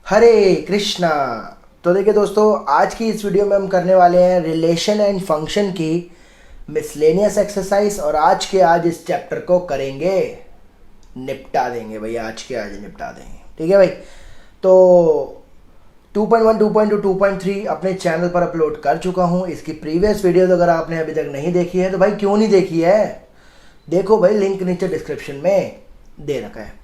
हरे कृष्णा। तो देखिए दोस्तों, आज की इस वीडियो में हम करने वाले हैं रिलेशन एंड फंक्शन की मिसलेनियस एक्सरसाइज। और आज इस चैप्टर को करेंगे, निपटा देंगे भाई, आज निपटा देंगे। ठीक है भाई। तो 2.1, 2.2, 2.3 अपने चैनल पर अपलोड कर चुका हूँ। इसकी प्रीवियस वीडियोज अगर आपने अभी तक नहीं देखी है तो भाई क्यों नहीं देखी है, देखो भाई, लिंक नीचे डिस्क्रिप्शन में दे रखा है।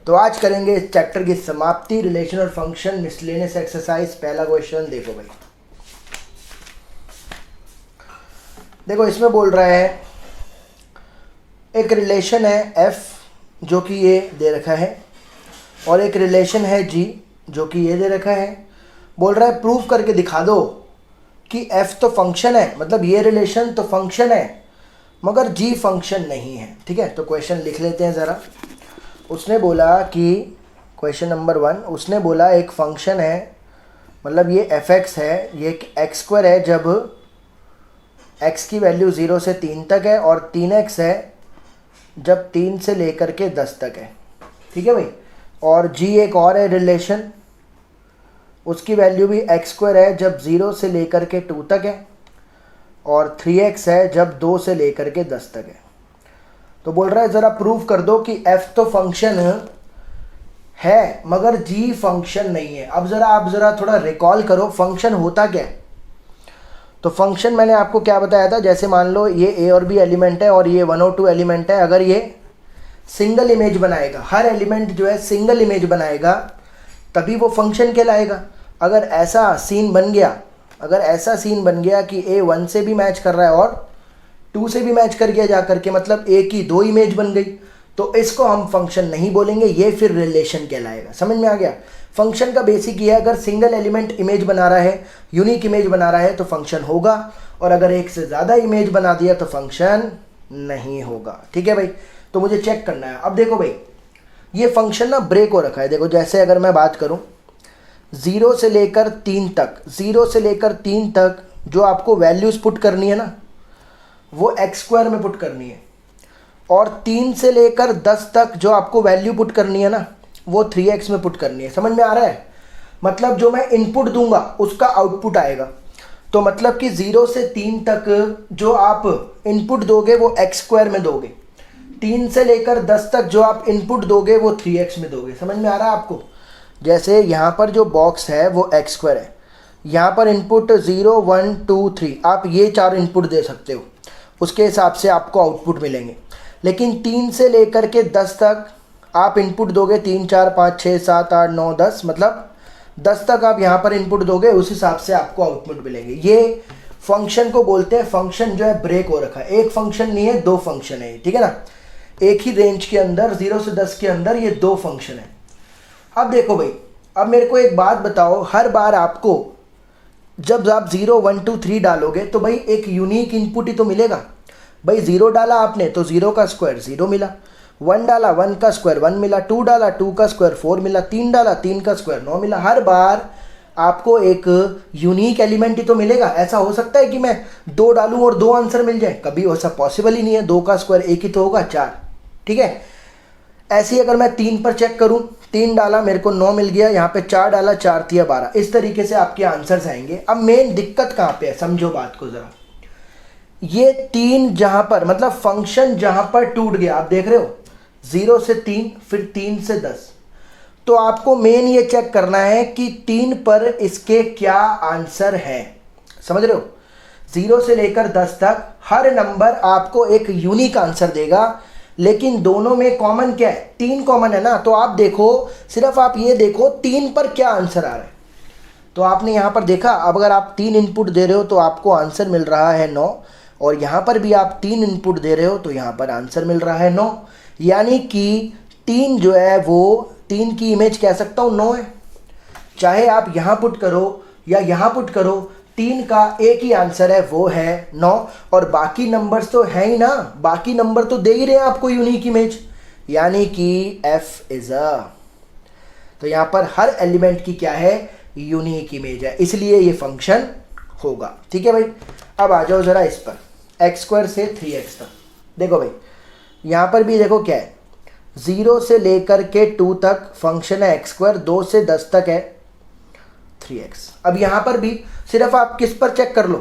तो आज करेंगे इस चैप्टर की समाप्ति, रिलेशन और फंक्शन मिसलेनियस एक्सरसाइज। पहला क्वेश्चन देखो भाई, देखो इसमें बोल रहा है एक रिलेशन है f जो कि ये दे रखा है, और एक रिलेशन है g जो कि ये दे रखा है। बोल रहा है प्रूफ करके दिखा दो कि f तो फंक्शन है, मतलब ये रिलेशन तो फंक्शन है मगर g फंक्शन नहीं है। ठीक है, तो क्वेश्चन लिख लेते हैं ज़रा। उसने बोला कि क्वेश्चन नंबर 1, उसने बोला एक फंक्शन है, मतलब ये fx है, ये एक x² है जब x की वैल्यू 0 से 3 तक है, और 3x है जब 3 से लेकर के 10 तक है। ठीक है भाई। और g एक और है रिलेशन, उसकी वैल्यू भी x² है जब 0 से लेकर के 2 तक है, और 3x है जब 2 से लेकर के 10 तक है। तो बोल रहा है ज़रा प्रूफ कर दो कि f तो फंक्शन है मगर g फंक्शन नहीं है। अब आप ज़रा थोड़ा रिकॉल करो, फंक्शन होता क्या है। तो फंक्शन मैंने आपको क्या बताया था, जैसे मान लो ये a और b एलिमेंट है और ये 1 और 2 एलिमेंट है। अगर ये सिंगल इमेज बनाएगा, हर एलिमेंट जो है सिंगल इमेज बनाएगा, तभी वो फंक्शन कहलाएगा। अगर ऐसा सीन बन गया कि a 1 से भी मैच कर रहा है और 2 से भी मैच कर गया जा करके, मतलब a की 2 इमेज बन गई, तो इसको हम फंक्शन नहीं बोलेंगे, ये फिर रिलेशन कहलाएगा। समझ में आ गया। फंक्शन का बेसिक ये है, अगर सिंगल एलिमेंट इमेज बना रहा है, यूनिक इमेज बना रहा है तो फंक्शन होगा, और अगर एक से ज़्यादा इमेज बना दिया तो फंक्शन नहीं होगा। ठीक है भाई। तो मुझे चेक करना है। अब देखो भाई, ये फंक्शन ना ब्रेक हो रखा है। देखो जैसे अगर मैं बात करूँ 0 से लेकर 3 तक जो आपको वैल्यूज़ पुट करनी है ना, वो x² में पुट करनी है, और 3 से लेकर 10 तक जो आपको वैल्यू पुट करनी है ना, वो 3x में पुट करनी है। समझ में आ रहा है। मतलब जो मैं इनपुट दूंगा उसका आउटपुट आएगा। तो मतलब कि 0 से 3 तक जो आप इनपुट दोगे वो x² में दोगे, 3 से लेकर 10 तक जो आप इनपुट दोगे वो 3x में दोगे। समझ में आ रहा है आपको। जैसे यहाँ पर जो बॉक्स है वो x² है, यहाँ पर इनपुट 0, 1, 2, 3 आप ये 4 इनपुट दे सकते हो, उसके हिसाब से आपको आउटपुट मिलेंगे। लेकिन 3 से लेकर के 10 तक आप इनपुट दोगे, 3, 4, 5, 6, 7, 8, 9, 10, मतलब 10 तक आप यहाँ पर इनपुट दोगे, उस हिसाब से आपको आउटपुट मिलेंगे। ये फंक्शन को बोलते हैं, फंक्शन जो है ब्रेक हो रखा है। एक फंक्शन नहीं है, 2 फंक्शन है। ठीक है ना, एक ही रेंज के अंदर 0 से 10 के अंदर ये 2 फंक्शन है। अब देखो भाई, अब मेरे को एक बात बताओ, हर बार आपको जब आप 0, 1, 2, 3 डालोगे तो भाई एक यूनिक इनपुट ही तो मिलेगा। भाई 0 डाला आपने तो 0 का स्क्वायर 0 मिला, 1 डाला 1 का स्क्वायर 1 मिला, 2 डाला 2 का स्क्वायर 4 मिला, 3 डाला 3 का स्क्वायर 9 मिला। हर बार आपको एक यूनिक एलिमेंट ही तो मिलेगा। ऐसा हो सकता है कि मैं 2 डालूं और 2 आंसर मिल जाए, कभी ऐसा पॉसिबल ही नहीं है। 2 का स्क्वायर 1 ही तो होगा, 4। ठीक है। ऐसे ही अगर मैं 3 पर चेक करूं, 3 डाला मेरे को 9 मिल गया, यहाँ पे 4 डाला 4 तिया 12। इस तरीके से आपके आंसर्स आएंगे। अब मेन दिक्कत कहाँ पे है, समझो बात को ज़रा। ये 3 जहाँ पर, मतलब फंक्शन जहाँ पर टूट गया, आप देख रहे हो 0 से 3, फिर 3 से 10, तो आपको मेन ये चेक करना है कि 3 पर इसके क्या आंसर है। समझ रहे हो। 0 से लेकर 10 तक हर नंबर आपको एक यूनिक आंसर देगा, लेकिन दोनों में कॉमन क्या है, 3 कॉमन है ना। तो आप देखो, सिर्फ आप ये देखो 3 पर क्या आंसर आ रहा है। तो आपने यहाँ पर देखा, अब अगर आप 3 इनपुट दे रहे हो तो आपको आंसर मिल रहा है 9, और यहाँ पर भी आप 3 इनपुट दे रहे हो तो यहाँ पर आंसर मिल रहा है 9। यानी कि 3 जो है वो 3 की इमेज कह सकता हूँ 9 है। चाहे आप यहाँ पुट करो या यहाँ पुट करो, 3 का एक ही आंसर है, वो है 9। और बाकी नंबर्स तो है ही ना, बाकी नंबर तो दे ही रहे हैं आपको यूनिक इमेज, यानी कि f इज अ, तो यहाँ पर हर एलिमेंट की क्या है, यूनिक इमेज है, इसलिए ये फंक्शन होगा। ठीक है भाई। अब आ जाओ ज़रा इस पर, x² से 3x तक। देखो भाई, यहाँ पर भी देखो क्या है, 0 से लेकर के 2 तक फंक्शन है x², 2 से 10 तक है 3x। अब यहाँ पर भी सिर्फ आप किस पर चेक कर लो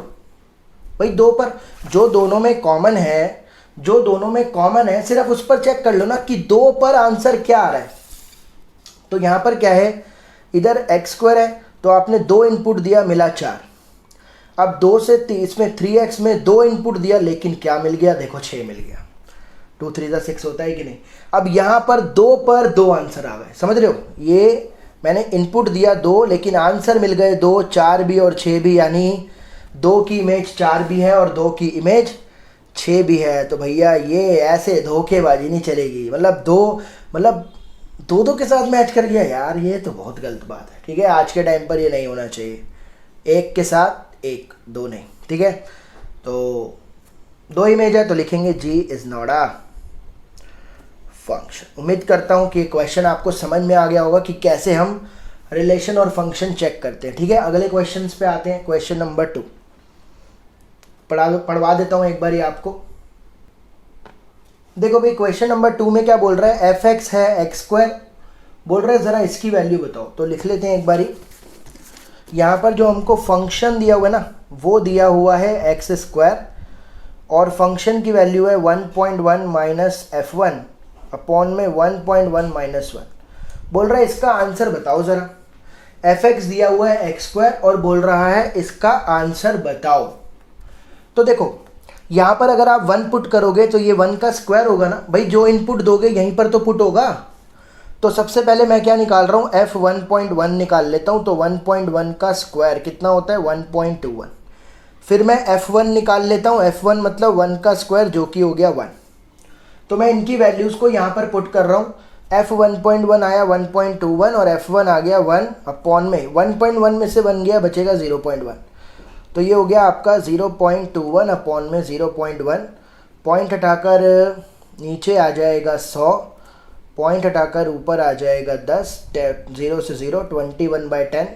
भाई, 2 पर, जो दोनों में कॉमन है, जो दोनों में कॉमन है सिर्फ उस पर चेक कर लो ना कि 2 पर आंसर क्या आ रहा है। तो यहाँ पर क्या है, इधर x² है तो आपने 2 इनपुट दिया, मिला 4। अब 2 से इसमें 3x में 2 इनपुट दिया, लेकिन क्या मिल गया, देखो 6 मिल गया। 2 3 6 होता है कि नहीं। अब यहाँ पर 2 पर 2 आंसर आ गए, समझ रहे हो। ये मैंने इनपुट दिया 2 लेकिन आंसर मिल गए 2, 4 भी और 6 भी, यानी 2 की इमेज 4 भी है और 2 की इमेज 6 भी है। तो भैया ये ऐसे धोखेबाजी नहीं चलेगी, मतलब दो के साथ मैच कर गया यार, ये तो बहुत गलत बात है। ठीक है, आज के टाइम पर ये नहीं होना चाहिए, एक के साथ एक, 2 नहीं। ठीक है, तो 2 इमेज है तो लिखेंगे G is not a function. उम्मीद करता हूँ कि क्वेश्चन आपको समझ में आ गया होगा कि कैसे हम रिलेशन और फंक्शन चेक करते हैं। ठीक है, अगले क्वेश्चन पे आते हैं। क्वेश्चन नंबर 2 पढ़वा देता हूँ एक बार ये आपको। देखो भाई, क्वेश्चन नंबर 2 में क्या बोल रहा है, f(x) है x², बोल रहा है ज़रा इसकी वैल्यू बताओ। तो लिख लेते हैं एक बारी। यहाँ पर जो हमको फंक्शन दिया हुआ है ना, वो दिया हुआ है x² और फंक्शन की वैल्यू है 1.1 माइनस f1 अपॉन में 1.1 माइनस 1। बोल रहा है इसका आंसर बताओ ज़रा। f(x) दिया हुआ है x² और बोल रहा है इसका आंसर बताओ। तो देखो यहाँ पर अगर आप 1 पुट करोगे तो ये 1 का स्क्वायर होगा ना भाई, जो इनपुट दोगे यहीं पर तो पुट होगा। तो सबसे पहले मैं क्या निकाल रहा हूँ, f1.1 निकाल लेता हूँ। तो 1.1 का स्क्वायर कितना होता है, 1.21। फिर मैं f1 निकाल लेता हूँ, f1 मतलब 1 का स्क्वायर जो कि हो गया 1। तो मैं इनकी वैल्यूज़ को यहाँ पर पुट कर रहा हूँ। f1.1 आया 1.21 और f1 आ गया 1 अपॉन में 1.1 में से 1 गया, बचेगा 0.1। तो ये हो गया आपका 0.21 अपॉन में 0.1। पॉइंट हटाकर नीचे आ जाएगा 100, पॉइंट हटाकर ऊपर आ जाएगा 10, 0 से 0, 21/10।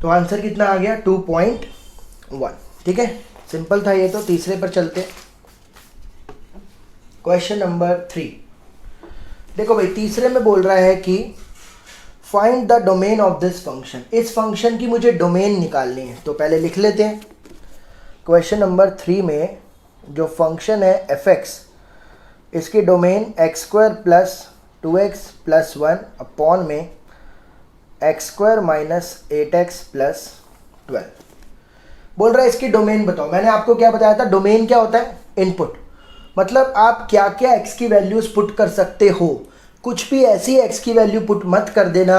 तो आंसर कितना आ गया, 2.1। ठीक है, सिंपल था ये। तो तीसरे पर चलते। Question number 3। देखो भाई, तीसरे में बोल रहा है कि find the domain of this function. इस फंक्शन की मुझे डोमेन निकालनी है। तो पहले लिख लेते हैं। क्वेश्चन नंबर 3 में जो फंक्शन है f(x), इसकी domain x² plus 2x plus 1 upon में x² माइनस 8x प्लस 12। बोल रहा है इसकी डोमेन बताओ। मैंने आपको क्या बताया था, डोमेन क्या होता है, इनपुट। मतलब आप क्या क्या x की वैल्यूज़ पुट कर सकते हो। कुछ भी ऐसी x की वैल्यू पुट मत कर देना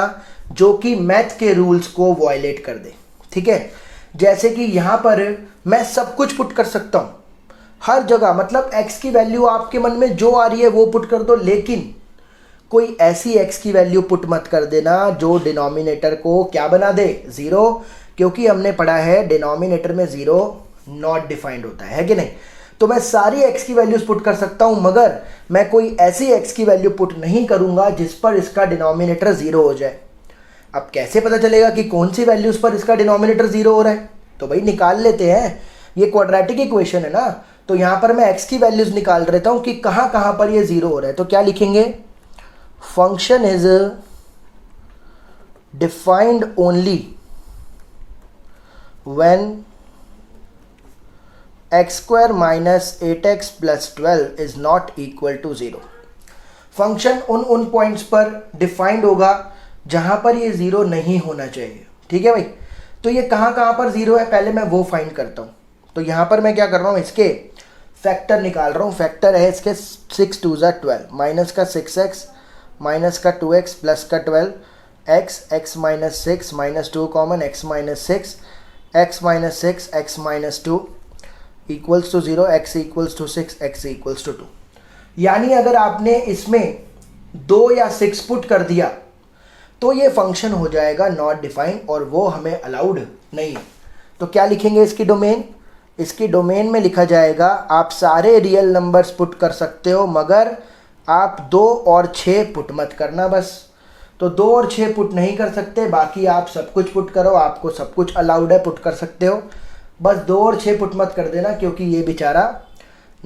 जो कि मैथ के रूल्स को वायलेट कर दे। ठीक है, जैसे कि यहाँ पर मैं सब कुछ पुट कर सकता हूँ हर जगह, मतलब x की वैल्यू आपके मन में जो आ रही है वो पुट कर दो, लेकिन कोई ऐसी x की वैल्यू पुट मत कर देना जो डिनोमिनेटर को क्या बना दे, 0। क्योंकि हमने पढ़ा है डिनोमिनेटर में 0 नॉट डिफाइंड होता है कि नहीं। तो मैं सारी x की वैल्यूज पुट कर सकता हूं, मगर मैं कोई ऐसी x की वैल्यू पुट नहीं करूंगा जिस पर इसका डिनोमिनेटर 0 हो जाए। अब कैसे पता चलेगा कि कौन सी वैल्यूज पर इसका डिनोमिनेटर 0 हो रहा है, तो भाई निकाल लेते हैं। ये क्वाड्रेटिक इक्वेशन है ना, तो यहाँ पर मैं x की वैल्यूज निकाल देता हूँ कि कहाँ कहाँ पर ये 0 हो रहा है। तो क्या लिखेंगे, function is defined only when x² minus 8x plus 12 is not equal to 0। Function उन पॉइंट्स पर डिफाइंड होगा जहां पर ये 0 नहीं होना चाहिए। ठीक है भाई, तो ये कहाँ कहाँ पर 0 है पहले मैं वो फाइंड करता हूँ। तो यहाँ पर मैं क्या कर रहा हूँ, इसके फैक्टर निकाल रहा हूँ। फैक्टर है इसके 6 2 12, माइनस का 6x माइनस का 2x प्लस का 12, x minus 6 minus 2 common, x minus 6 x minus 6 x minus 2 equals to 0, x equals to 6 x equals to 2। यानी अगर आपने इसमें 2 या 6 पुट कर दिया तो ये फंक्शन हो जाएगा नॉट डिफाइंड और वो हमें अलाउड नहीं है। तो क्या लिखेंगे इसकी डोमेन, इसकी डोमेन में लिखा जाएगा आप सारे रियल नंबर्स पुट कर सकते हो, मगर आप 2 और 6 पुट मत करना बस। तो 2 और 6 पुट नहीं कर सकते, बाकी आप सब कुछ पुट करो, आपको सब कुछ अलाउड है, पुट कर सकते हो। बस 2 और 6 पुट मत कर देना क्योंकि ये बेचारा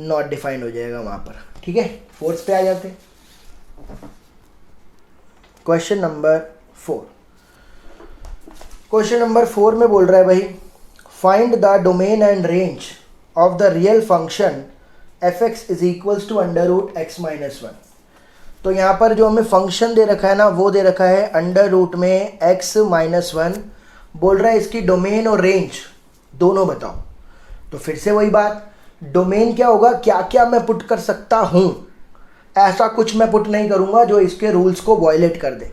नॉट डिफाइंड हो जाएगा वहाँ पर। ठीक है, फोर्थ पे आ जाते। Question number 4। क्वेश्चन नंबर 4 में बोल रहा है भाई, find the domain and range of the real function f x is equals to under root x minus one. तो यहाँ पर जो हमें फंक्शन दे रखा है ना, वो दे रखा है अंडर रूट में एक्स माइनस वन। बोल रहा है इसकी डोमेन और रेंज दोनों बताओ। तो फिर से वही बात, डोमेन क्या होगा, क्या क्या मैं पुट कर सकता हूँ, ऐसा कुछ मैं पुट नहीं करूँगा जो इसके रूल्स को वायलेट कर दे।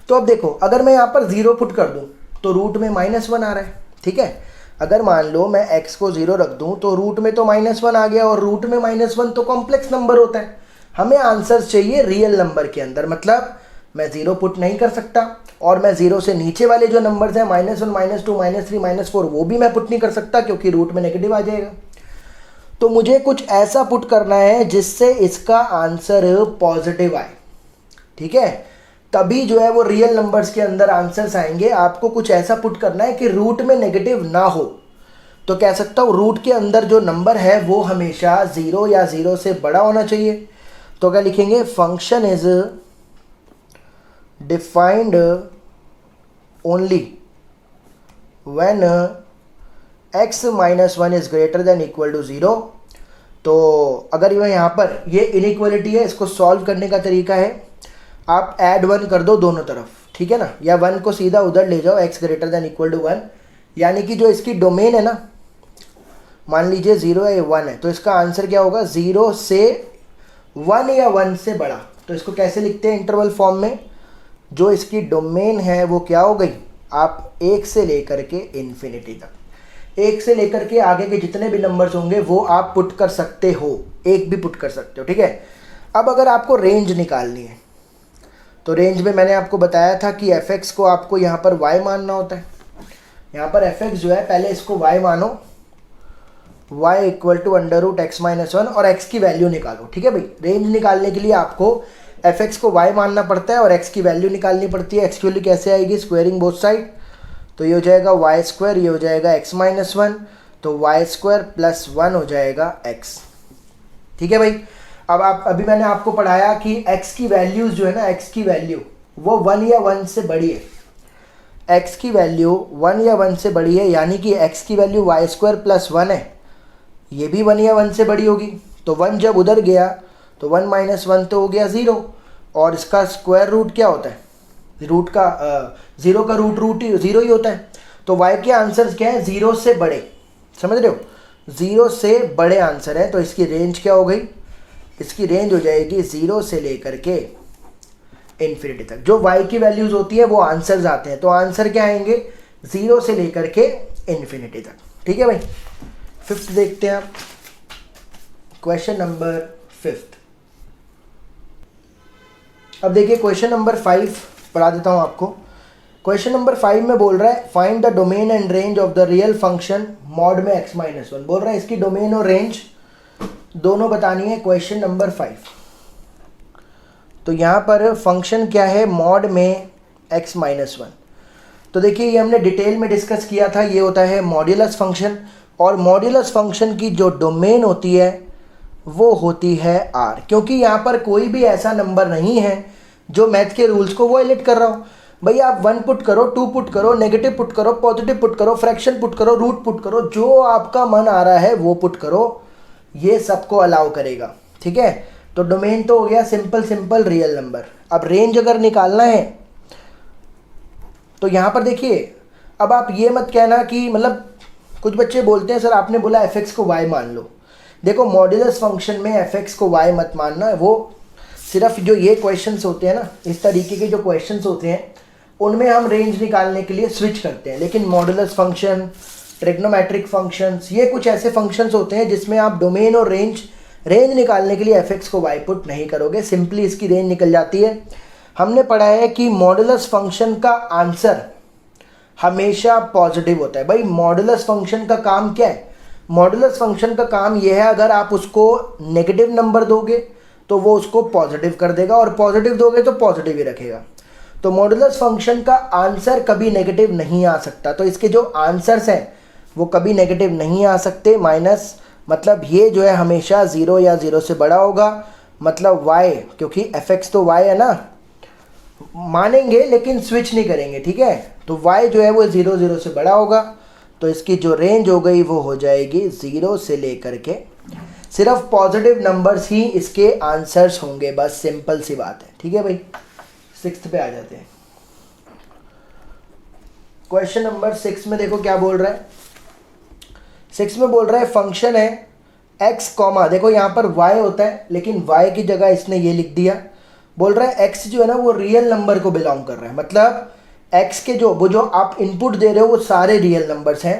तो अब देखो, अगर मैं यहाँ पर 0 पुट कर दूँ तो रूट में माइनस वन आ रहा है, ठीक है। अगर मान लो मैं x को 0 रख दूँ तो रूट में तो माइनस वन आ गया, और रूट में माइनस वन तो कॉम्प्लेक्स नंबर होता है। हमें आंसर चाहिए रियल नंबर के अंदर, मतलब मैं 0 पुट नहीं कर सकता, और मैं 0 से नीचे वाले जो नंबर्स हैं -1, -2, -3, -4 वो भी मैं पुट नहीं कर सकता क्योंकि रूट में नेगेटिव आ जाएगा। तो मुझे कुछ ऐसा पुट करना है जिससे इसका आंसर पॉजिटिव आए, ठीक है। तभी जो है वो रियल नंबर्स के अंदर आंसर्स आएंगे। आपको कुछ ऐसा पुट करना है कि रूट में नेगेटिव ना हो। तो कह सकता हूँ रूट के अंदर जो नंबर है वो हमेशा 0 या 0 से बड़ा होना चाहिए। तो क्या लिखेंगे, function is defined only when x minus one is greater than equal to 0। तो अगर यहाँ पर ये इनइक्वलिटी है, इसको सॉल्व करने का तरीका है आप ऐड 1 कर दो दोनों तरफ, ठीक है ना, या 1 को सीधा उधर ले जाओ, x greater than equal to 1। यानी कि जो इसकी डोमेन है ना, मान लीजिए 0 या 1 है, तो इसका आंसर क्या होगा, 0 से 1 या 1 से बड़ा। तो इसको कैसे लिखते हैं इंटरवल फॉर्म में, जो इसकी डोमेन है वो क्या हो गई, आप 1 से लेकर के इन्फिनिटी तक, 1 से लेकर के आगे के जितने भी नंबर्स होंगे वो आप पुट कर सकते हो, एक भी पुट कर सकते हो, ठीक है। अब अगर आपको रेंज निकालनी है तो रेंज में मैंने आपको बताया था कि एफ एक्स को आपको यहाँ पर y मानना होता है। यहाँ पर एफ एक्स जो है, पहले इसको y मानो, y equal to under root x minus one, और x की वैल्यू निकालो, ठीक है भाई। रेंज निकालने के लिए आपको एफ एक्स को y मानना पड़ता है और x की वैल्यू निकालनी पड़ती है। x की वैल्यू कैसे आएगी, स्क्वायरिंग बोथ साइड, तो ये हो जाएगा वाई स्क्वायर, ये हो जाएगा x माइनस वन, तो वाई स्क्वायर प्लस 1 हो जाएगा x, ठीक है भाई। अब अभी मैंने आपको पढ़ाया कि x की वैल्यूज़ जो है ना, x की वैल्यू वो 1 या 1 से बड़ी है, x की वैल्यू 1 या 1 से बड़ी है, यानी कि x की वैल्यू वाई स्क्वायर प्लस 1 है, ये भी 1 या 1 से बड़ी होगी। तो 1 जब उधर गया तो 1 माइनस 1 तो हो गया 0, और इसका स्क्वायर रूट क्या होता है, रूट का 0 का रूट ही 0 ही होता है। तो y के आंसर्स क्या है, 0 से बड़े, समझ रहे हो, 0 से बड़े आंसर है। तो इसकी रेंज क्या हो गई, इसकी रेंज हो जाएगी 0 से लेकर के इन्फिनिटी तक। जो y की वैल्यूज़ होती है वो आंसर्स आते हैं, तो आंसर क्या आएंगे, 0 से लेकर के इन्फिनिटी तक, ठीक है भाई। 5th देखते हैं आप, क्वेश्चन नंबर 5th। अब देखिए क्वेश्चन नंबर 5 पढ़ा देता हूँ आपको। क्वेश्चन नंबर 5 में बोल रहा है, find the domain and range of the real function mod में x माइनस वन। बोल रहा है इसकी डोमेन और रेंज दोनों बतानी है। क्वेश्चन नंबर 5, तो यहाँ पर फंक्शन क्या है, मॉड में x माइनस वन। तो देखिए ये हमने डिटेल में डिस्कस किया था, ये होता है मॉड्यूलस फंक्शन, और मॉड्यूलस फंक्शन की जो डोमेन होती है वो होती है r, क्योंकि यहाँ पर कोई भी ऐसा नंबर नहीं है जो मैथ के रूल्स को वायलेट कर रहा हो। भाई आप 1 पुट करो, 2 पुट करो, नेगेटिव पुट करो, पॉजिटिव पुट करो, फ्रैक्शन पुट करो, रूट पुट करो, जो आपका मन आ रहा है वो पुट करो, ये सबको अलाउ करेगा, ठीक है। तो डोमेन तो हो गया सिंपल रियल नंबर। अब रेंज अगर निकालना है तो यहाँ पर देखिए, अब आप ये मत कहना कि, मतलब कुछ बच्चे बोलते हैं सर आपने बोला एफ एक्स को y मान लो। देखो मॉड्यूलस फंक्शन में एफ एक्स को y मत मानना, वो सिर्फ जो ये क्वेश्चंस होते हैं ना, इस तरीके के जो क्वेश्चंस होते हैं उनमें हम रेंज निकालने के लिए स्विच करते हैं। लेकिन मॉड्यूलस फंक्शन, ट्रिग्नोमेट्रिक फंक्शंस, ये कुछ ऐसे फंक्शंस होते हैं जिसमें आप डोमेन और रेंज निकालने के लिए एफ एक्स को y पुट नहीं करोगे, सिंपली इसकी रेंज निकल जाती है। हमने पढ़ा है कि मॉड्यूलस फंक्शन का आंसर हमेशा पॉजिटिव होता है। भाई मॉड्यूलस फंक्शन का काम क्या है, मॉड्यूलस फंक्शन का काम यह है, अगर आप उसको नेगेटिव नंबर दोगे तो वो उसको पॉजिटिव कर देगा, और पॉजिटिव दोगे तो पॉजिटिव ही रखेगा। तो मॉड्यूलस फंक्शन का आंसर कभी नेगेटिव नहीं आ सकता। तो इसके जो आंसर्स हैं वो कभी नेगेटिव नहीं आ सकते। माइनस मतलब ये जो है हमेशा 0 या 0 से बड़ा होगा, मतलब y, क्योंकि एफ एक्स तो y है ना, मानेंगे लेकिन स्विच नहीं करेंगे, ठीक है। तो y जो है वो 0 0 से बड़ा होगा, तो इसकी जो रेंज हो गई वो हो जाएगी 0 से लेकर के, सिर्फ पॉजिटिव नंबर्स ही इसके आंसर्स होंगे, बस सिंपल सी बात है, ठीक है भाई। 6th पे आ जाते हैं। क्वेश्चन नंबर 6 में देखो क्या बोल रहा है। 6 में बोल रहा है फंक्शन है x कॉमा, देखो यहाँ पर y होता है लेकिन y की जगह इसने ये लिख दिया। बोल रहा है x जो है ना वो रियल नंबर को बिलोंग कर रहा है, मतलब x के जो आप इनपुट दे रहे हो वो सारे रियल नंबर्स हैं।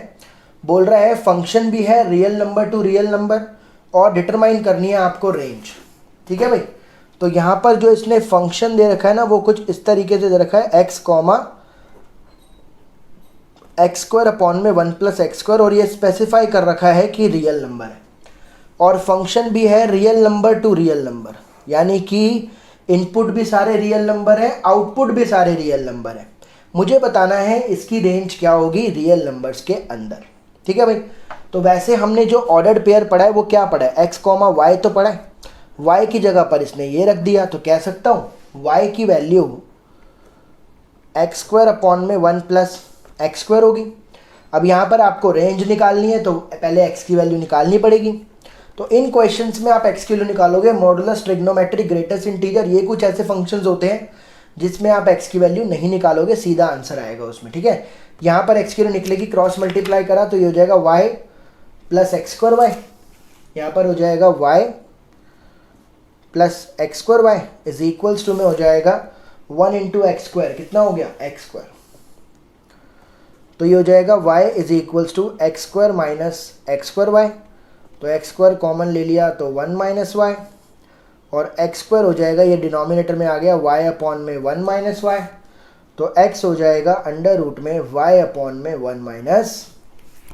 बोल रहा है फंक्शन भी है real number two real number, और डिटरमाइन करनी है आपको रेंज, ठीक है भाई। तो यहाँ पर जो इसने फंक्शन दे रखा है ना वो कुछ इस तरीके से दे रखा है x comma x square upon में 1 प्लस एक्स स्क्वायर, और ये स्पेसिफाई कर रखा है कि रियल नंबर है, और फंक्शन भी है real number two real number, यानी कि इनपुट भी सारे रियल नंबर है, आउटपुट भी सारे रियल नंबर है। मुझे बताना है इसकी रेंज क्या होगी रियल नंबर्स के अंदर, ठीक है भाई। तो वैसे हमने जो ऑर्डर्ड पेयर पढ़ा है वो क्या पढ़ा है, एक्स कॉमा वाई तो पढ़ा है, वाई की जगह पर इसने ये रख दिया, तो कह सकता हूँ वाई की वैल्यू एक्स स्क्वायर अपॉन में 1 प्लस एक्स स्क्वायर होगी। अब यहाँ पर आपको रेंज निकालनी है तो पहले एक्स की वैल्यू निकालनी पड़ेगी। तो इन क्वेश्चंस में आप एक्स की वैल्यू निकालोगे, मॉडुलस, ट्रिग्नोमेट्रिक, ग्रेटेस्ट इंटीजर, ये कुछ ऐसे फंक्शंस होते हैं जिसमें आप एक्स की वैल्यू नहीं निकालोगे, सीधा आंसर आएगा उसमें, ठीक है। यहाँ पर एक्स की वैल्यू निकलेगी, क्रॉस मल्टीप्लाई करा तो ये हो जाएगा y plus x square y, यहाँ पर हो जाएगा y plus x square y is equals to में हो जाएगा 1 इंटू एक्स स्क्वायर, कितना हो गया एक्स स्क्वायर। तो ये हो जाएगा y is equals to x square minus x square y, तो एक्स स्क्वायर कॉमन ले लिया तो 1 माइनस वाई, और एक्स स्क्वायर हो जाएगा, ये डिनोमिनेटर में आ गया y अपॉन में 1 माइनस वाई, तो x हो जाएगा अंडर रूट में y अपॉन में 1 माइनस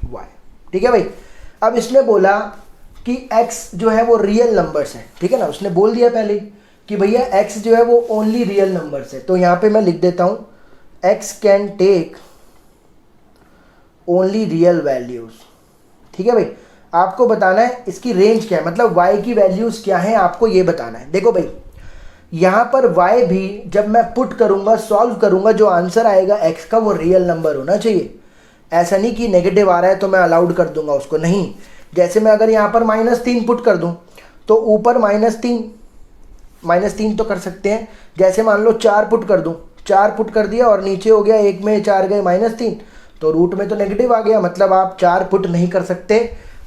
वाई, ठीक है भाई। अब इसने बोला कि x जो है वो रियल नंबर्स है, ठीक है ना, उसने बोल दिया पहले ही कि भैया x जो है वो ओनली रियल नंबर्स है। तो यहाँ पे मैं लिख देता हूँ x can take only real values, ठीक है भाई। आपको बताना है इसकी रेंज क्या है, मतलब y की वैल्यूज क्या है आपको ये बताना है। देखो भाई यहाँ पर y भी जब मैं पुट करूंगा, सॉल्व करूंगा, जो आंसर आएगा x का वो रियल नंबर होना चाहिए। ऐसा नहीं कि नेगेटिव आ रहा है तो मैं अलाउड कर दूंगा उसको, नहीं। जैसे मैं अगर यहाँ पर -3 पुट कर दूं तो ऊपर -3 तो कर सकते हैं। जैसे मान लो 4 पुट कर दूं, 4 पुट कर दिया और नीचे हो गया 1 में 4 गए -3, तो रूट में तो नेगेटिव आ गया, मतलब आप 4 पुट नहीं कर सकते।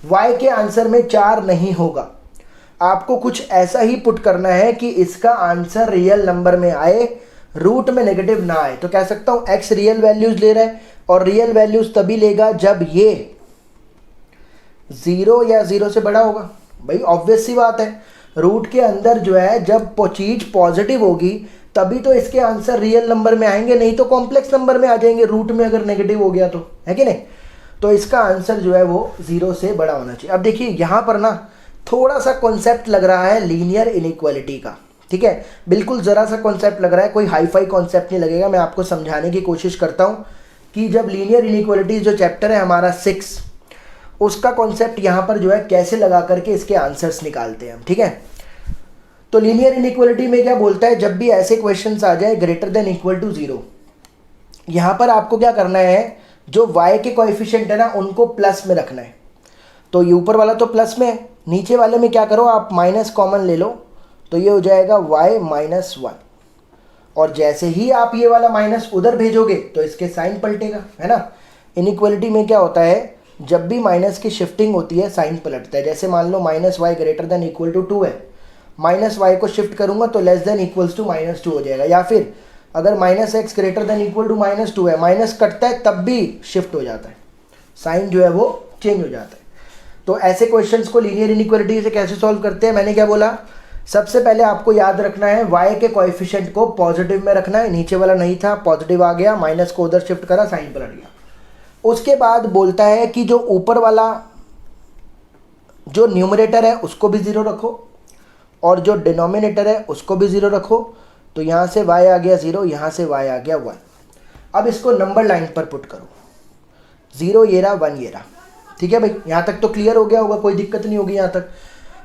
y के आंसर में 4 नहीं होगा, आपको कुछ ऐसा ही पुट करना है कि इसका आंसर रियल नंबर में आए, रूट में नेगेटिव ना आए। तो कह सकता हूं x रियल वैल्यूज ले रहा है, और रियल वैल्यूज तभी लेगा जब ये 0 या 0 से बड़ा होगा। भाई ऑब्वियस सी बात है, रूट के अंदर जो है जब चीज पॉजिटिव होगी तभी तो इसके आंसर रियल नंबर में आएंगे, नहीं तो कॉम्प्लेक्स नंबर में आ जाएंगे रूट में अगर नेगेटिव हो गया तो, है कि नहीं। तो इसका आंसर जो है वो 0 से बड़ा होना चाहिए। अब देखिए यहाँ पर ना थोड़ा सा कॉन्सेप्ट लग रहा है लीनियर इनइक्वालिटी का, ठीक है, बिल्कुल ज़रा सा कॉन्सेप्ट लग रहा है, कोई हाई फाई कॉन्सेप्ट नहीं लगेगा। मैं आपको समझाने की कोशिश करता हूँ कि जब लीनियर इनइक्वालिटी जो चैप्टर है हमारा 6, उसका कॉन्सेप्ट यहाँ पर जो है कैसे लगा करके इसके आंसर्स निकालते हैं हम, ठीक है। तो लीनियर इनइक्वालिटी में क्या बोलता है, जब भी ऐसे क्वेश्चंस आ जाए ग्रेटर देन इक्वल टू 0, यहाँ पर आपको क्या करना है, जो y के कोएफिशिएंट है ना उनको प्लस में रखना है। तो ये ऊपर वाला तो प्लस में है, नीचे वाले में क्या करो आप माइनस कॉमन ले लो, तो ये हो जाएगा y माइनस 1, और जैसे ही आप ये वाला माइनस उधर भेजोगे तो इसके साइन पलटेगा, है ना। इनइक्वालिटी में क्या होता है, जब भी माइनस की शिफ्टिंग होती है साइन पलटता है। जैसे मान लो -y greater than equal to 2 है, -y को शिफ्ट करूंगा तो लेस देन इक्वल्स टू -2 हो जाएगा। या फिर अगर -x greater than equal to -2 है, माइनस कटता है तब भी शिफ्ट हो जाता है, साइन जो है वो चेंज हो जाता है। तो ऐसे क्वेश्चंस को लीनियर इनइक्वालिटी से कैसे सॉल्व करते हैं, मैंने क्या बोला, सबसे पहले आपको याद रखना है y के कोएफिशिएंट को पॉजिटिव में रखना है। नीचे वाला नहीं था, पॉजिटिव आ गया, माइनस को उधर शिफ्ट करा, साइन पलट गया। उसके बाद बोलता है कि जो ऊपर वाला जो न्यूमरेटर है उसको भी 0 रखो, और जो डिनोमिनेटर है उसको भी 0 रखो। तो यहाँ से y आ गया 0, यहाँ से y आ गया 1। अब इसको नंबर लाइन पर पुट करो, 0 ये रहा, 1 ये रहा, ठीक है भाई। यहाँ तक तो क्लियर हो गया होगा, कोई दिक्कत नहीं होगी यहाँ तक।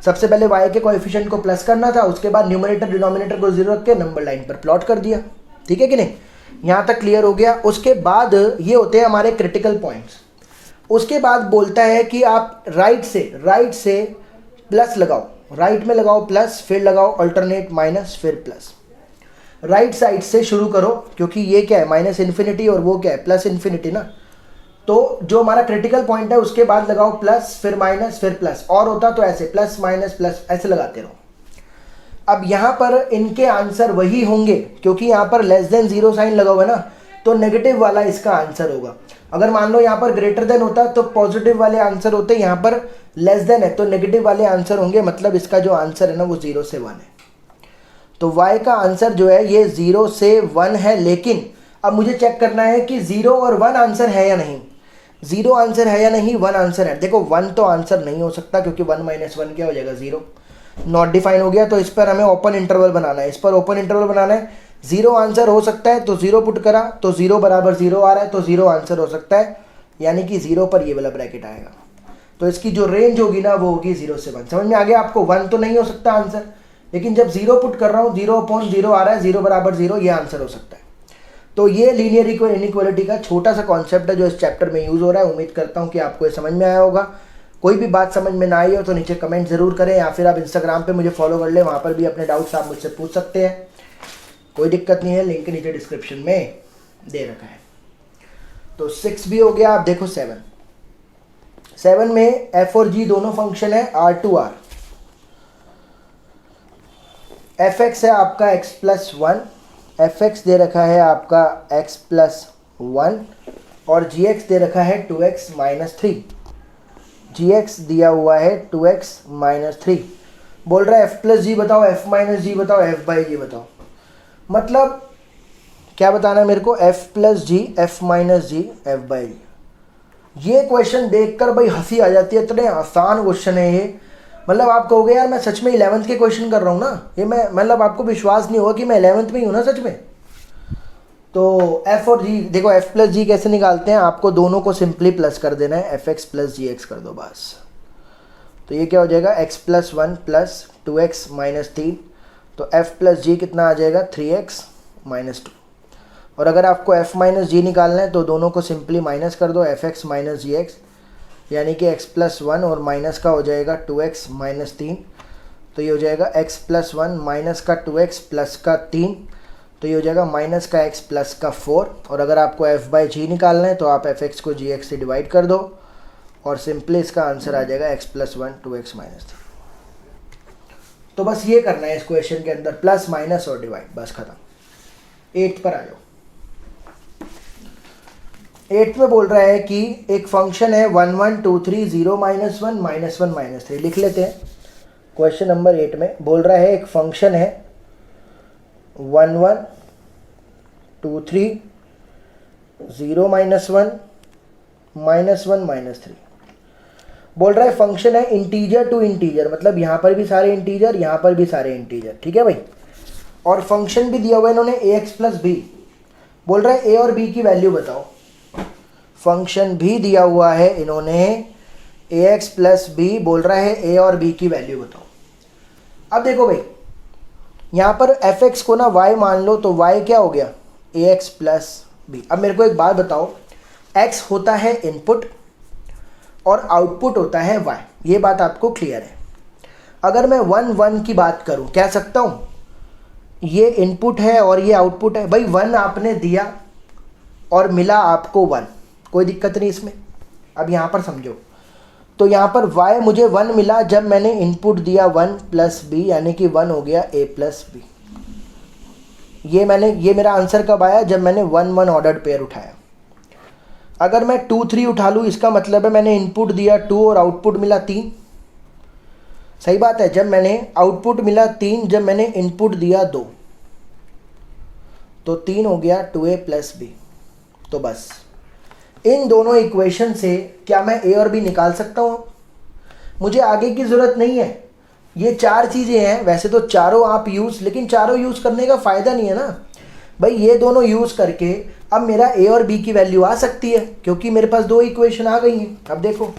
सबसे पहले y के कोएफिशिएंट को प्लस करना था, उसके बाद न्यूमरेटर डिनोमिनेटर को 0 रख के नंबर लाइन पर प्लॉट कर दिया, ठीक है कि नहीं, यहाँ तक क्लियर हो गया। उसके बाद ये होते हैं हमारे क्रिटिकल पॉइंट्स। उसके बाद बोलता है कि आप राइट से प्लस लगाओ, राइट में लगाओ प्लस, फिर लगाओ अल्टरनेट माइनस, फिर प्लस। राइट साइड से शुरू करो, क्योंकि ये क्या है माइनस इन्फिनिटी और वो क्या है प्लस इन्फिनिटी ना, तो जो हमारा क्रिटिकल पॉइंट है उसके बाद लगाओ प्लस, फिर माइनस, फिर प्लस, और होता तो ऐसे प्लस माइनस प्लस ऐसे लगाते रहो। अब यहाँ पर इनके आंसर वही होंगे, क्योंकि यहाँ पर लेस देन जीरो साइन लगा हुआ है ना, तो नेगेटिव वाला इसका आंसर होगा। अगर मान लो यहाँ पर ग्रेटर देन होता तो पॉजिटिव वाले आंसर होते, यहाँ पर लेस देन है तो नेगेटिव वाले आंसर होंगे, मतलब इसका जो आंसर है ना वो 0 से 1 है। तो y का आंसर जो है ये 0 से 1 है, लेकिन अब मुझे चेक करना है कि 0 और 1 आंसर है या नहीं। 0 आंसर है या नहीं, 1 आंसर है। देखो 1 तो आंसर नहीं हो सकता, क्योंकि 1 माइनस 1 क्या हो जाएगा 0, नॉट डिफाइन हो गया। तो इस पर हमें ओपन इंटरवल बनाना है, इस पर ओपन इंटरवल बनाना है। 0 आंसर हो सकता है तो 0 पुट करा तो 0 बराबर 0 आ रहा है, तो 0 आंसर हो सकता है, यानी कि 0 पर ये वाला ब्रैकेट आएगा। तो इसकी जो रेंज होगी ना वो होगी 0 से 1। समझ में आ गया आपको? 1 तो नहीं हो सकता आंसर, लेकिन जब 0 पुट कर रहा हूँ 0/0 आ रहा है, 0 बराबर 0 ये आंसर हो सकता है। तो ये लीनियर इनइक्वालिटी का छोटा सा कॉन्सेप्ट है जो इस चैप्टर में यूज़ हो रहा है। उम्मीद करता हूँ कि आपको ये समझ में आया होगा। कोई भी बात समझ में ना आई हो तो नीचे कमेंट ज़रूर करें, या फिर आप इंस्टाग्राम पे मुझे फॉलो कर लें, वहाँ पर भी अपने डाउट्स आप मुझसे पूछ सकते हैं, कोई दिक्कत नहीं है। लिंक नीचे डिस्क्रिप्शन में दे रखा है। तो 6 भी हो गया। आप देखो 7 में f और g दोनों फंक्शन है R2R। fx है आपका x+1, fx दे रखा है आपका x+1 और gx दे रखा है 2x-3। gx दिया हुआ है 2x-3। बोल रहा है f+g बताओ, f-g बताओ, f/g बताओ। मतलब क्या बताना है मेरे को? f+g, f-g, f/g। ये क्वेश्चन देखकर भाई हंसी आ जाती है, इतने आसान क्वेश्चन है ये। मतलब आप कहोगे यार मैं सच में 11th के क्वेश्चन कर रहा हूँ ना ये, मैं मतलब आपको विश्वास नहीं होगा कि मैं 11th में ही हूँ ना सच में। तो f और g देखो, f+g कैसे निकालते हैं, आपको दोनों को सिंपली प्लस कर देना है, fx+gx कर दो बस। तो ये क्या हो जाएगा x+1 प्लस 2x-3। तो f+g कितना आ जाएगा 3x-2। और अगर आपको f-g निकालना है तो दोनों को सिंपली माइनस कर दो, fx-gx, यानी कि x+1 और माइनस का हो जाएगा 2x-3। तो ये हो जाएगा x+1 माइनस का 2x प्लस का 3, तो ये हो जाएगा माइनस का x प्लस का 4। और अगर आपको f/g निकालना है तो आप fx को gx से डिवाइड कर दो और सिंपली इसका आंसर आ जाएगा x+1 2x-3। तो बस ये करना है इस क्वेश्चन के अंदर, प्लस माइनस और डिवाइड, बस खत्म। 8 पर आ जाओ। 8 में बोल रहा है कि एक फंक्शन है 1 1 2 3 0 -1 -1 -3। लिख लेते हैं। क्वेश्चन नंबर 8 में बोल रहा है एक फंक्शन है 1 1 2 3 0 -1 -1 -3। बोल रहा है फंक्शन है इंटीजर टू इंटीजर, मतलब यहाँ पर भी सारे इंटीजर, यहाँ पर भी सारे इंटीजर, ठीक है भाई। और फंक्शन भी दिया हुआ है इन्होंने ax+b। बोल रहा है a और b की वैल्यू बताओ। फंक्शन भी दिया हुआ है इन्होंने ax+b, बोल रहा है a और b की वैल्यू बताओ। अब देखो भाई, यहाँ पर fx को ना y मान लो, तो y क्या हो गया ax+b। अब मेरे को एक बात बताओ, x होता है इनपुट और आउटपुट होता है y, ये बात आपको क्लियर है। अगर मैं 1 1 की बात करूँ, कह सकता हूँ ये इनपुट है और ये आउटपुट है। भाई 1 आपने दिया और मिला आपको 1, कोई दिक्कत नहीं इसमें। अब यहाँ पर समझो, तो यहाँ पर y मुझे 1 मिला जब मैंने इनपुट दिया 1 + b, यानी कि 1 हो गया a+b। ये मेरा आंसर कब आया? जब मैंने 1 1 ऑर्डर्ड पेयर उठाया। अगर मैं 2 3 उठा लूँ, इसका मतलब है मैंने इनपुट दिया 2 और आउटपुट मिला 3। सही बात है, जब मैंने आउटपुट मिला 3, जब मैंने इनपुट दिया 2, तो 3 हो गया 2a + b। तो बस इन दोनों इक्वेशन से क्या मैं a और b निकाल सकता हूँ? मुझे आगे की ज़रूरत नहीं है। ये 4 चीज़ें हैं, वैसे तो चारों आप यूज़, लेकिन चारों यूज़ करने का फ़ायदा नहीं है ना भाई। ये दोनों यूज़ करके अब मेरा a और b की वैल्यू आ सकती है, क्योंकि मेरे पास 2 इक्वेशन आ गई हैं। अब देखो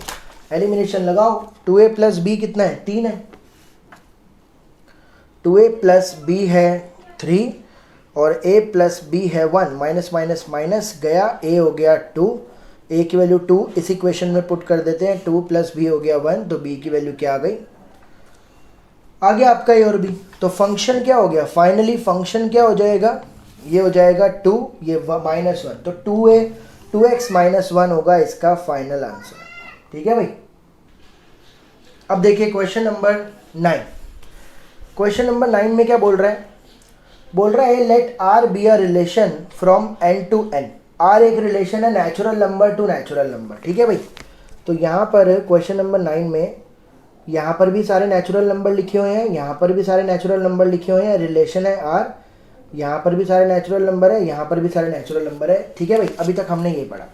एलिमिनेशन लगाओ, 2a + b कितना है? 3 है। 2a + b है 3, और a प्लस बी है 1, माइनस माइनस माइनस गया, a हो गया 2, a की वैल्यू 2 इस इक्वेशन में पुट कर देते हैं, 2 प्लस बी हो गया 1, तो b की वैल्यू क्या आ गई, आ गया आपका a और b। तो फंक्शन क्या हो गया, फाइनली फंक्शन क्या हो जाएगा, ये हो जाएगा 2, ये माइनस 1, तो 2x माइनस 1 होगा इसका फाइनल आंसर। ठीक है भाई। अब देखिए क्वेश्चन नंबर 9। क्वेश्चन नंबर 9 में क्या बोल रहा है, बोल रहा है let r be a relation from n to n। r एक रिलेशन है natural number to natural number. ठीक है भाई। तो यहाँ पर क्वेश्चन नंबर 9 में यहाँ पर भी सारे नेचुरल नंबर लिखे हुए हैं, यहाँ पर भी सारे नेचुरल नंबर लिखे हुए हैं, रिलेशन है r, यहाँ पर भी सारे नेचुरल नंबर है, यहाँ पर भी सारे नेचुरल नंबर है। ठीक है भाई, अभी तक हमने ये पढ़ा।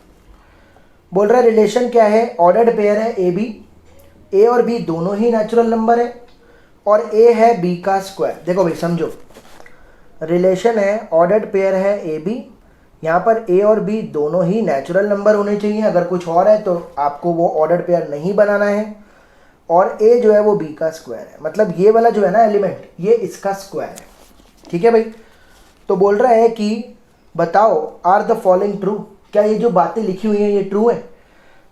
बोल रहा है रिलेशन क्या है, ऑर्डर्ड पेयर है ए बी, ए और बी दोनों ही नेचुरल नंबर है और ए है बी का स्क्वायर। देखो भाई समझो, रिलेशन है ऑर्डर्ड पेयर है ए बी, यहाँ पर ए और बी दोनों ही नेचुरल नंबर होने चाहिए, अगर कुछ और है तो आपको वो ऑर्डर्ड पेयर नहीं बनाना है, और ए जो है वो बी का स्क्वायर है, मतलब ये वाला जो है ना एलिमेंट ये इसका स्क्वायर है। ठीक है भाई। तो बोल रहा है कि बताओ आर द फॉलोइंग ट्रू, क्या ये जो बातें लिखी हुई हैं ये ट्रू है।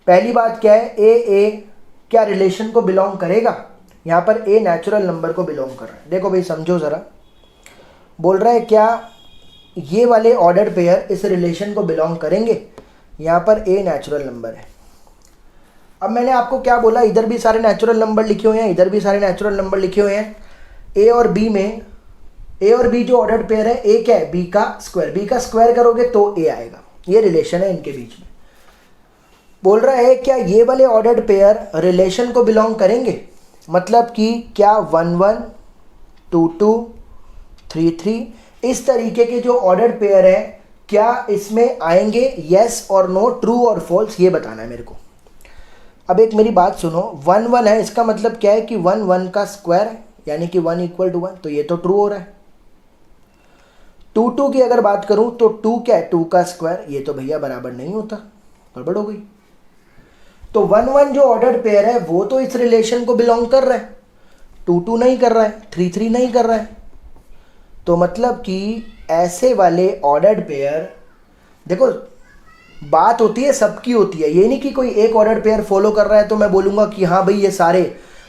पहली बात क्या है, ए क्या रिलेशन को बिलोंग करेगा, यहाँ पर ए नेचुरल नंबर को बिलोंग कर रहा है। देखो भाई समझो ज़रा, बोल रहा है क्या ये वाले ऑर्डर्ड पेयर इस रिलेशन को बिलोंग करेंगे, यहाँ पर ए नेचुरल नंबर है। अब मैंने आपको क्या बोला, इधर भी सारे नेचुरल नंबर लिखे हुए हैं, इधर भी सारे नेचुरल नंबर लिखे हुए हैं। ए और बी में, ए और बी जो ऑर्डर्ड पेयर है, ए क्या है बी का स्क्वायर, बी का स्क्वायर करोगे तो ए आएगा, ये रिलेशन है इनके बीच में। बोल रहा है क्या ये वाले ऑर्डर्ड पेयर रिलेशन को बिलोंग करेंगे, मतलब कि क्या 1 1 2 2 3 3 इस तरीके के जो ऑर्डर्ड पेयर है क्या इसमें आएंगे, येस और नो, ट्रू और फॉल्स, ये बताना है मेरे को। अब एक मेरी बात सुनो, 1 1 है, इसका मतलब क्या है कि 1 1 का स्क्वायर है, यानी कि 1 = 1, तो ये तो ट्रू हो रहा है। 2 2 की अगर बात करूं तो 2 क्या है 2 का स्क्वायर, ये तो भैया बराबर नहीं होता, गड़बड़ हो गई। तो 1 1 जो ऑर्डर्ड पेयर है वो तो इस रिलेशन को बिलोंग कर रहा है, 2 2 नहीं कर रहा है, 3 3 नहीं कर रहा है। तो मतलब कि ऐसे वाले ऑर्डर्ड पेयर, देखो बात होती है सबकी होती है, ये नहीं कि कोई एक ऑर्डर्ड पेयर फॉलो कर रहा है तो मैं बोलूँगा कि हाँ भाई ये सारे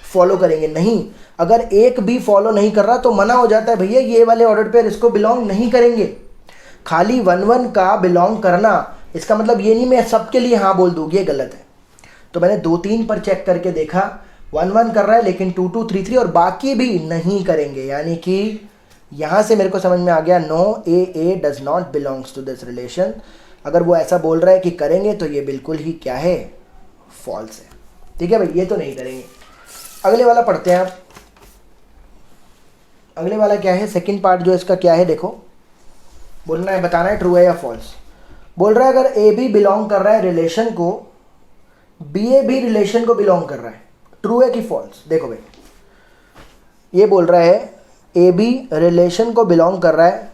फॉलो करेंगे, नहीं। अगर एक भी फॉलो नहीं कर रहा तो मना हो जाता है, भैया ये वाले ऑर्डर्ड पेयर इसको बिलोंग नहीं करेंगे। खाली 1 1 का बिलोंग करना इसका मतलब ये नहीं मैं सबके लिए हाँ बोल दूँ, ये गलत है। तो मैंने 2 3 पर चेक करके देखा, 1 1 कर रहा है लेकिन 2 2 3 3 और बाकी भी नहीं करेंगे, यानी कि यहाँ से मेरे को समझ में आ गया no, A does not belongs to this relation. अगर वो ऐसा बोल रहा है कि करेंगे तो ये बिल्कुल ही क्या है, फॉल्स है। ठीक है भाई, ये तो नहीं करेंगे। अगले वाला पढ़ते हैं आप। अगले वाला क्या है, सेकंड पार्ट जो इसका क्या है, देखो बोलना है, बताना है ट्रू है या फॉल्स। बोल रहा है अगर ए बी बिलोंग कर रहा है रिलेशन को, बी ए भी रिलेशन को बिलोंग कर रहा है, ट्रू है कि फॉल्स। देखो भाई ये बोल रहा है ए बी रिलेशन को बिलोंग कर रहा है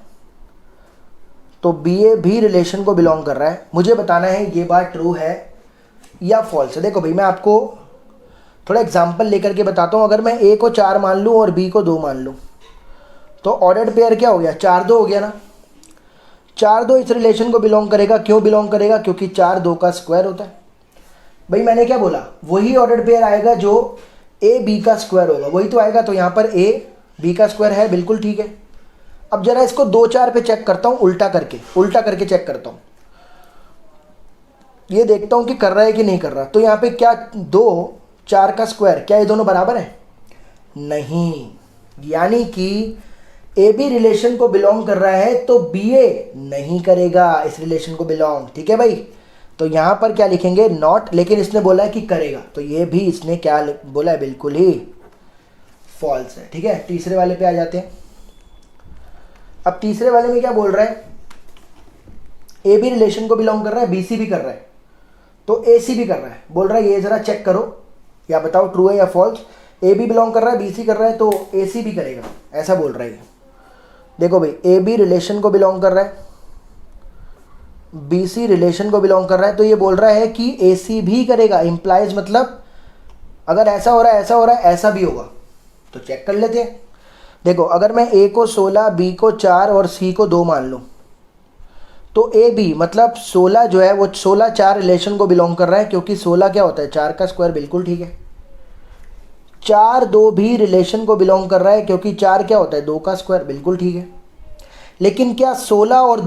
तो बी ए भी रिलेशन को बिलोंग कर रहा है, मुझे बताना है ये बात ट्रू है या फॉल्स है। देखो भाई मैं आपको थोड़ा एग्जांपल लेकर के बताता हूँ। अगर मैं ए को 4 मान लूँ और बी को 2 मान लूँ तो ऑर्डर्ड पेयर क्या हो गया, 4 2 हो गया ना। 4 2 इस रिलेशन को बिलोंग करेगा, क्यों बिलोंग करेगा, क्योंकि 4 2 का स्क्वायर होता है। भाई मैंने क्या बोला, वही ऑर्डर्ड पेयर आएगा जो ए बी का स्क्वायर होगा, वही तो आएगा। तो यहाँ पर ए बी का स्क्वायर है, बिल्कुल ठीक है। अब जरा इसको 2 4 पे चेक करता हूँ, उल्टा करके चेक करता हूँ, ये देखता हूँ कि कर रहा है कि नहीं कर रहा। तो यहाँ पे क्या 2 4 का स्क्वायर, क्या ये दोनों बराबर है, नहीं, यानी कि ए बी रिलेशन को बिलोंग कर रहा है तो बी ए नहीं करेगा इस रिलेशन को बिलोंग। ठीक है भाई, तो यहाँ पर क्या लिखेंगे, नॉट, लेकिन इसने बोला है कि करेगा, तो ये भी इसने क्या बोला है, बिल्कुल ही फॉल्स है। ठीक है, तीसरे वाले पे आ जाते हैं। अब तीसरे वाले में क्या बोल रहा है, ए बी रिलेशन को बिलोंग कर रहा है, बी सी भी कर रहा है, तो ए सी भी कर रहा है। बोल रहा है ये जरा चेक करो या बताओ ट्रू है या फॉल्स। ए बी बिलोंग कर रहा है, बी सी कर रहा है, तो ए सी भी करेगा, ऐसा बोल रहा है। देखो भाई ए बी रिलेशन को बिलोंग कर रहा है, बी सी रिलेशन को बिलोंग कर रहा है, तो ये बोल रहा है कि ए सी भी करेगा। इम्प्लाइज मतलब अगर ऐसा हो रहा है ऐसा हो रहा है ऐसा भी होगा, तो चेक कर लेते हैं। देखो अगर मैं ए को 16, बी को 4 और सी को 2 मान लूँ, तो ए बी मतलब 16 जो है वो 16 4 रिलेशन को बिलोंग कर रहा है, क्योंकि 16 क्या होता है 4 का स्क्वायर, बिल्कुल ठीक है। 4 2 भी रिलेशन को बिलोंग कर रहा है, क्योंकि 4 क्या होता है 2 का स्क्वायर, बिल्कुल ठीक है। लेकिन क्या 16 और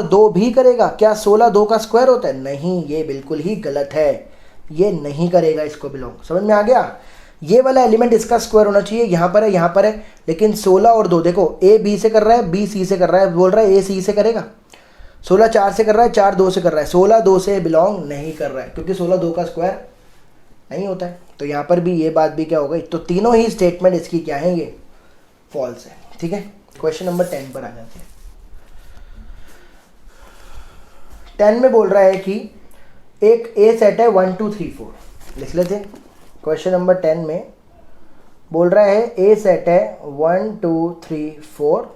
2 भी करेगा? क्या 16 2 का स्क्वायर होता है? नहीं, ये बिल्कुल ही गलत है, ये नहीं करेगा इसको बिलोंग। समझ में आ गया? ये वाला एलिमेंट इसका स्क्वायर होना चाहिए, यहाँ पर है यहाँ पर है, लेकिन 16 और 2 देखो, ए बी से कर रहा है, बी सी से कर रहा है, बोल रहा है ए सी से करेगा। 16 4 से कर रहा है, 4 2 से कर रहा है, 16 2 से बिलोंग नहीं कर रहा है, क्योंकि 16 2 का स्क्वायर नहीं होता है। तो यहाँ पर भी ये बात भी क्या हो गई, तो तीनों ही स्टेटमेंट इसकी क्या है, ये फॉल्स है। ठीक है, क्वेश्चन नंबर 10 पर आ जाते हैं। 10 में बोल रहा है कि एक ए सेट है 1 2 3 4, लिख लेते हैं। क्वेश्चन नंबर 10 में बोल रहा है ए सेट है 1 2 3 4,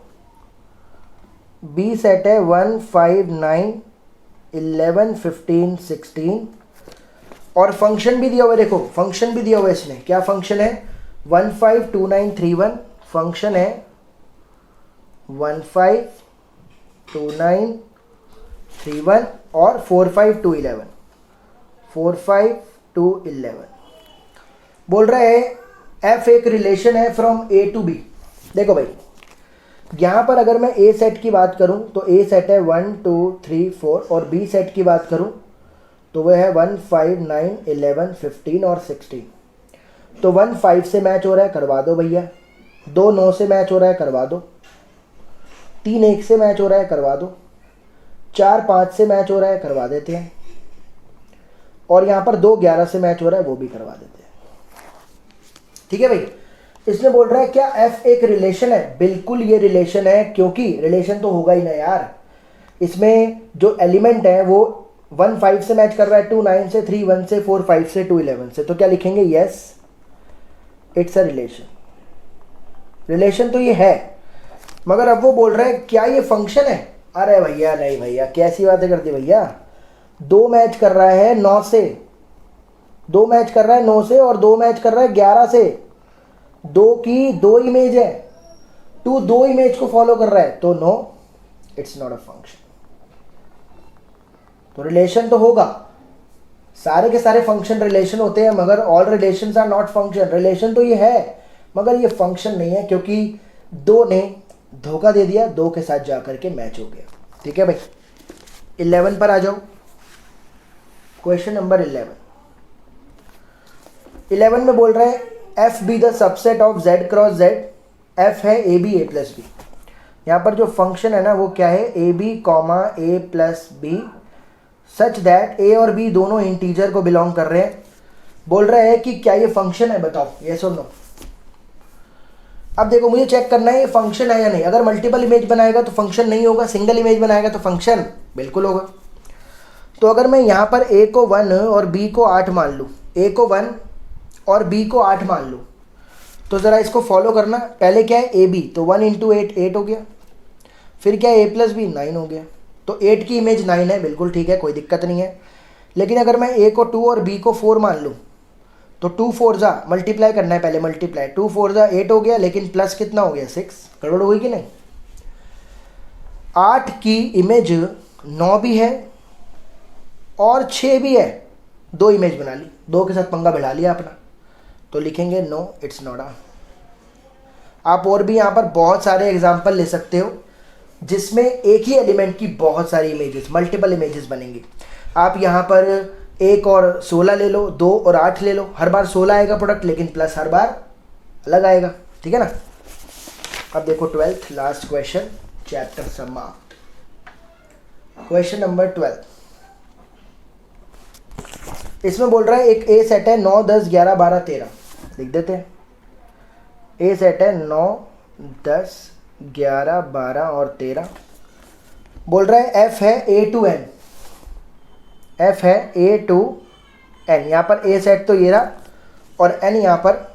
बी सेट है 1 5 9 11 15 16, और फंक्शन भी दिया हुआ है। देखो फंक्शन भी दिया हुआ है इसमें, क्या फंक्शन है 1 5 2 9 3 1, फंक्शन है 1 5 2 9 3 1 और 4 5 2 11, 4 5 2 11। बोल रहा है एफ एक रिलेशन है फ्रॉम ए टू बी। देखो भाई यहाँ पर अगर मैं ए सेट की बात करूँ तो ए सेट है 1 2 3 4, और बी सेट की बात करूँ तो वह है 1 5 9 11 15 और 16। तो 1 5 से मैच हो रहा है, करवा दो भैया। 2 9 से मैच हो रहा है, करवा दो। 3 1 से मैच हो रहा है, करवा दो। 4 5 से मैच हो रहा है, करवा देते हैं। और यहाँ पर 2 11 से मैच हो रहा है, वो भी करवा देते हैं। ठीक है भाई, इसमें बोल रहा है क्या एफ एक रिलेशन है? बिल्कुल ये रिलेशन है, क्योंकि रिलेशन तो होगा ही ना यार। इसमें जो एलिमेंट है वो 1 5 से मैच कर रहा है, 2 9 से, 3 1 से, 4 5 से, 2 11 से। तो क्या लिखेंगे? Yes it's a relation. Relation तो ये है, मगर अब वो बोल रहा है क्या ये फंक्शन है? अरे भैया नहीं भैया, कैसी बातें करती भैया। 2 मैच कर रहा है 9 से, 2 मैच कर रहा है 9 से, और 2 मैच कर रहा है 11 से। 2 की 2 इमेज है, 2 2 इमेज को फॉलो कर रहा है, तो no it's not a function. तो रिलेशन तो होगा, सारे के सारे फंक्शन रिलेशन होते हैं, मगर all relations are not function. Relation तो ये है मगर ये फंक्शन नहीं है, क्योंकि 2 ने धोखा दे दिया, 2 के साथ जाकर के मैच हो गया। ठीक है भाई, 11 पर आ जाओ। क्वेश्चन नंबर 11 में बोल रहे हैं F be the subset of Z cross Z. F है A B A plus B. यहाँ पर जो फंक्शन है ना वो क्या है, A B comma A plus B, such that A और बी दोनों इंटीजर को बिलोंग कर रहे हैं। बोल रहे हैं कि क्या ये फंक्शन है, बताओ यस और नो। अब देखो मुझे चेक करना है ये फंक्शन है या नहीं। अगर मल्टीपल इमेज बनाएगा तो फंक्शन नहीं होगा, सिंगल इमेज बनाएगा तो फंक्शन बिल्कुल होगा। तो अगर मैं यहाँ पर ए को 1 और बी को 8 मान लूँ, ए को 1 और बी को 8 मान लूँ, तो ज़रा इसको फॉलो करना। पहले क्या है ए बी, तो 1 × 8 8 हो गया। फिर क्या है ए प्लस बी 9 हो गया। तो 8 की इमेज 9 है, बिल्कुल ठीक है, कोई दिक्कत नहीं है। लेकिन अगर मैं ए को 2 और बी को 4 मान लूँ, तो 2 4 जा मल्टीप्लाई करना है, पहले मल्टीप्लाई। 2 4 जा 8 हो गया, लेकिन प्लस कितना हो गया 6। गड़बड़ हुई कि नहीं? 8 की इमेज 9 भी है और 6 भी है, 2 इमेज बना ली, 2 के साथ पंगा भिड़ा लिया अपना। तो लिखेंगे नो इट्स नॉट अ। आप और भी यहाँ पर बहुत सारे एग्जाम्पल ले सकते हो जिसमें एक ही एलिमेंट की बहुत सारी इमेजेस, मल्टीपल इमेजेस बनेंगी। आप यहाँ पर 1 और 16 ले लो, 2 और 8 ले लो, हर बार 16 आएगा प्रोडक्ट, लेकिन प्लस हर बार अलग आएगा। ठीक है ना? अब देखो 12th लास्ट क्वेश्चन, चैप्टर समाप्त। क्वेश्चन नंबर 12, इसमें बोल रहा है एक ए सेट है 9 10 11 12 13। लिख देते हैं, ए सेट है 9 10 11 12 और 13। बोल रहा है एफ है ए टू एन, एफ है ए टू एन। यहाँ पर ए सेट तो ये रहा और एन यहाँ पर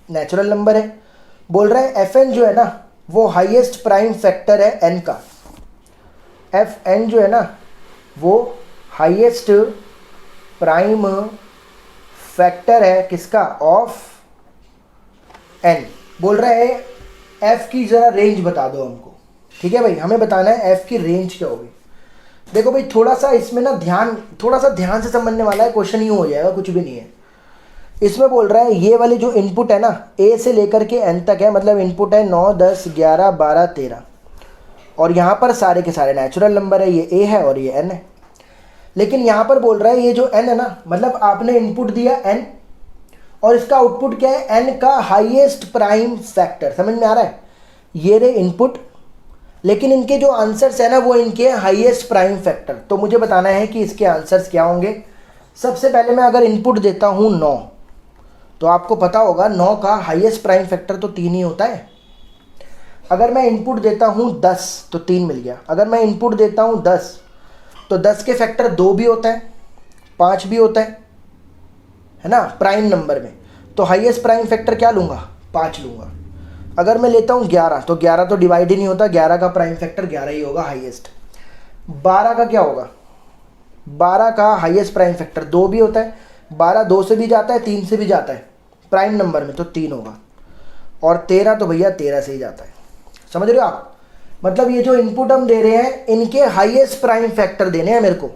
नेचुरल नंबर है। बोल रहा है एफ एन जो है ना वो हाईएस्ट प्राइम फैक्टर है एन का। एफ एन जो है ना वो हाईएस्ट प्राइम फैक्टर है किसका? ऑफ n बोल रहा है f की ज़रा रेंज बता दो हमको। ठीक है भाई, हमें बताना है f की रेंज क्या होगी। देखो भाई थोड़ा सा इसमें ना थोड़ा सा ध्यान से समझने वाला है, क्वेश्चन यूँ हो जाएगा, कुछ भी नहीं है। इसमें बोल रहा है ये वाले जो इनपुट है ना a से लेकर के n तक है, मतलब इनपुट है 9, 10, 11, 12, 13 और यहाँ पर सारे के सारे नेचुरल नंबर है, ये a है और ये n है। लेकिन यहाँ पर बोल रहा है ये जो n है ना, मतलब आपने इनपुट दिया n और इसका आउटपुट क्या है, n का हाईएस्ट प्राइम फैक्टर। समझ में आ रहा है? ये रे इनपुट, लेकिन इनके जो आंसर्स है ना वो इनके हाईएस्ट प्राइम फैक्टर। तो मुझे बताना है कि इसके आंसर्स क्या होंगे। सबसे पहले मैं अगर इनपुट देता हूँ 9, तो आपको पता होगा 9 का हाईएस्ट प्राइम फैक्टर तो 3 ही होता है। अगर मैं इनपुट देता हूँ 10 तो 3 मिल गया। अगर मैं इनपुट देता हूँ 10 तो 10 के फैक्टर 2 भी होता है, 5 भी होता है ना प्राइम नंबर में। तो हाईएस्ट प्राइम फैक्टर क्या लूँगा, 5 लूँगा। अगर मैं लेता हूँ 11 तो 11 तो डिवाइड ही नहीं होता, 11 का प्राइम फैक्टर 11 ही होगा हाईएस्ट। 12 का क्या होगा, 12 का हाईएस्ट प्राइम फैक्टर 2 भी होता है, 12 2 से भी जाता है, 3 से भी जाता है प्राइम नंबर में, तो 3 होगा। और 13 तो भैया 13 से ही जाता है। समझ रहे हो आप? मतलब ये जो इनपुट हम दे रहे हैं इनके हाईएस्ट प्राइम फैक्टर देने हैं मेरे को।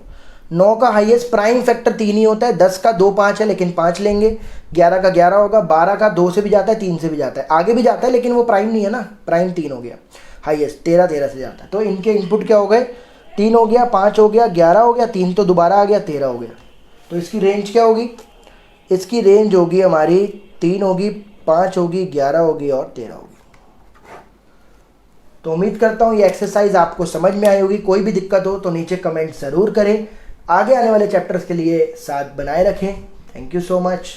9 का हाईएस्ट प्राइम फैक्टर 3 ही होता है, 10 का 2 5 है लेकिन 5 लेंगे, 11 का 11 होगा, 12 का 2 से भी जाता है, 3 से भी जाता है, आगे भी जाता है लेकिन वो प्राइम नहीं है ना, प्राइम 3 हो गया हाईएस्ट, 13 13 से जाता है। तो इनके इनपुट क्या हो गए, 3 हो गया, 5 हो गया, 11 हो गया, 3 तो दोबारा आ गया, 13 हो गया। तो इसकी रेंज क्या होगी, इसकी रेंज होगी हमारी 3 होगी, 5 होगी, 11 होगी और 13 होगी। तो उम्मीद करता हूँ ये एक्सरसाइज आपको समझ में आई होगी। कोई भी दिक्कत हो तो नीचे कमेंट ज़रूर करें। आगे आने वाले चैप्टर्स के लिए साथ बनाए रखें। Thank you so much.